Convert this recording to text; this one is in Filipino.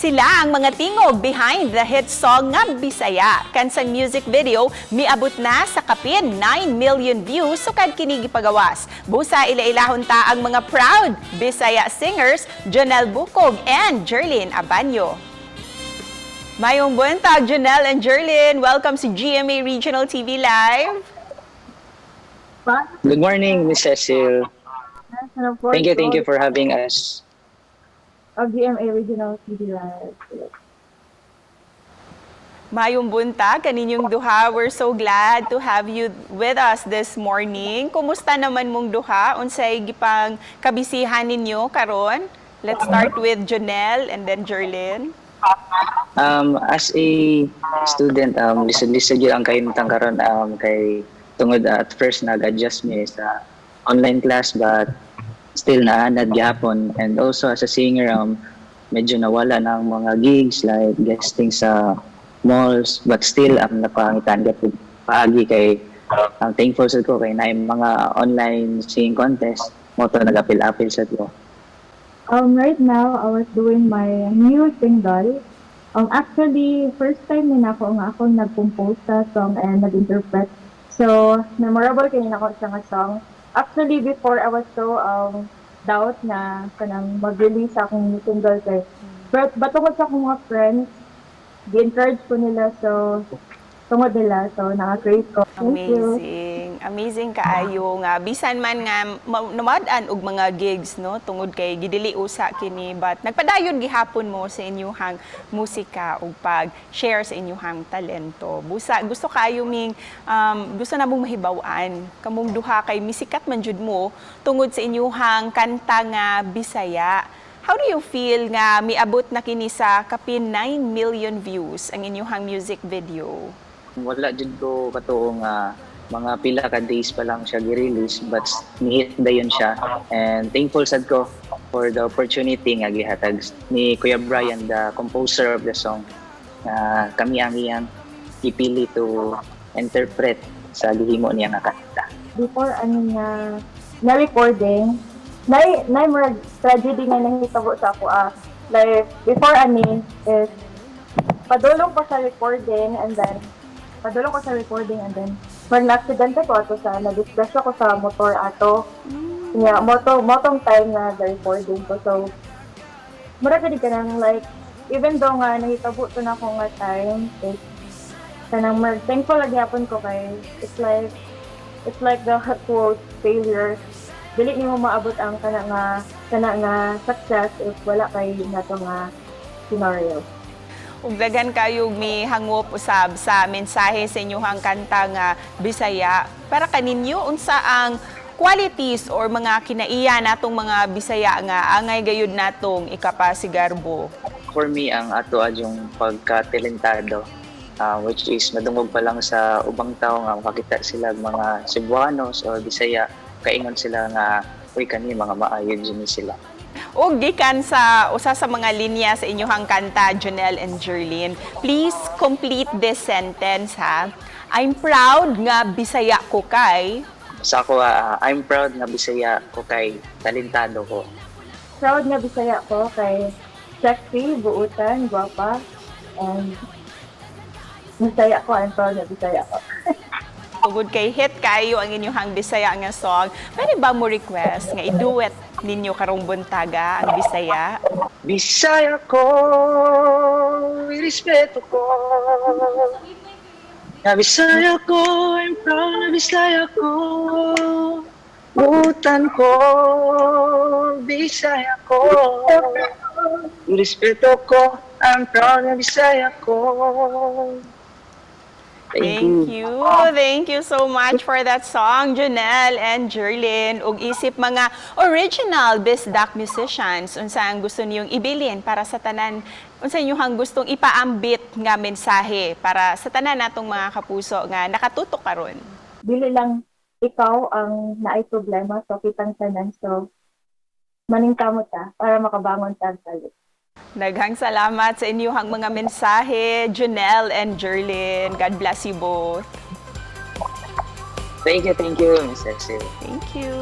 Sila ang mga tingog behind the hit song nga Bisaya. Kansang music video, miabot na sa kapin 9 million views sukad kini gipagawas. Busa ila-ilahon ta ang mga proud Bisaya singers Johnel Bucog and Gerlyn Abaño. Mayong buntag, Johnel and Gerlyn. Welcome to GMA Regional TV Live. Good morning, Miss Cecil. Thank you for having us. Of GMA Regional TV Live. Mayong buntag, kaninyong duha. We're so glad to have you with us this morning. Kumusta naman mong duha? Unsay gipang kabisihan ninyo karon? Let's start with Johnel and then Gerlyn. As a student, lisod-lisod yun ang kainutang karon kay tungod at first nag-adjust me sa online class but still naanad gyapon, and also as a singer medyo nawala ng mga gigs like guesting sa malls, but still napangitan gyud paagi kay thankful sad ko kay naay mga online singing contest mo to nag-apil-apil sad ko. Right now I was doing my new single. Actually first time din ako nga ako nag-compose sa song and nag-interpret. So memorable kay nako sa song. Actually, before I was so doubt na kanang mag-release akong new single kay. But tungod sa akong mga friends, gi-encourage ko nila, so tungod nila, so naka-create ko. Amazing. Amazing kaayo nga. Bisan man nga namadaan og mga gigs, no? Tungod kay gidili usa kini, but nagpadayon gihapon mo sa inyuhang musika ug pag-share sa inyuhang talento. Busa gusto kaayo ming gusto na mong mahibaw-an kamong duha kay misikat man jud mo tungod sa inyuhang kanta nga Bisaya. How do you feel nga miabot na kini sa kapin 9 million views ang inyuhang music video? Wala jud ko katuo nga mga pila ka days pa lang siya gi-release, but ni-hit dayon siya, and thankful sad ko for the opportunity nga gihatag ni Kuya Brian, the composer of the song. Kami ang iyang ipili to interpret sa gihimo niya nga kanta. Before na recording, na mga tragedy nga nahitabo sa ako. Like before is padulong ko sa recording and then pag na-accidente ko ato sa na-discuss ako sa motor ato. Yeah, motong time na the recording ko. So mura ka nang like, even though nga nahitabo to na ako nga time, is kanang thankful lagi hapon ko kay it's like the quote failure. Dili nimo maabot ang kana nga success if wala kay nato nga scenario. Ug daghan kayo mi hangop usab sa mensahe sa inyong kanta nga Bisaya. Para kaninyo unsa ang qualities or mga kinaiya natong mga Bisaya nga angay gayud natong ikapa si garbo? For me, ang ato adyong pagka-talentado, which is madungog pa lang sa ubang tao nga makakita sila mga Cebuanos or Bisaya, kaingon sila nga uy kani mga maayo din sila. O gikan sa usa sa mga linya sa inyong kanta, Johnel and Gerlyn, please complete this sentence ha. I'm proud nga Bisaya ko kay. Sa ako, I'm proud nga Bisaya ko kay talentado ko. Proud nga Bisaya ko kay sexy, buutan, gwapa, and Bisaya ko. I'm proud nga Bisaya ko. Tungod kay hit kayo ang inyong Bisaya nga song, pwede ba mo request nga i-duet ninyo karong buntaga ang Bisaya? Bisaya ko, irespeto ko. Na Bisaya ko, I'm proud na Bisaya ko. Butan ko, Bisaya ko. Irespeto ko, I'm proud na Bisaya ko. Thank you. Thank you so much for that song, Johnel and Gerlyn. Ug isip mga original bisdak musicians, unsa ang gusto niyong ibilin para sa tanan, unsa inyong gustong ipaambit nga mensahe para sa tanan natong mga kapuso nga nakatutok karon? Dili lang ikaw ang naay problema, so kitang tanan, so maningkamot ta para makabangon ta tayo. Daghang salamat sa inyong mga mensahe, Johnel and Gerlyn. God bless you both. Thank you, Miss Cecil. Thank you.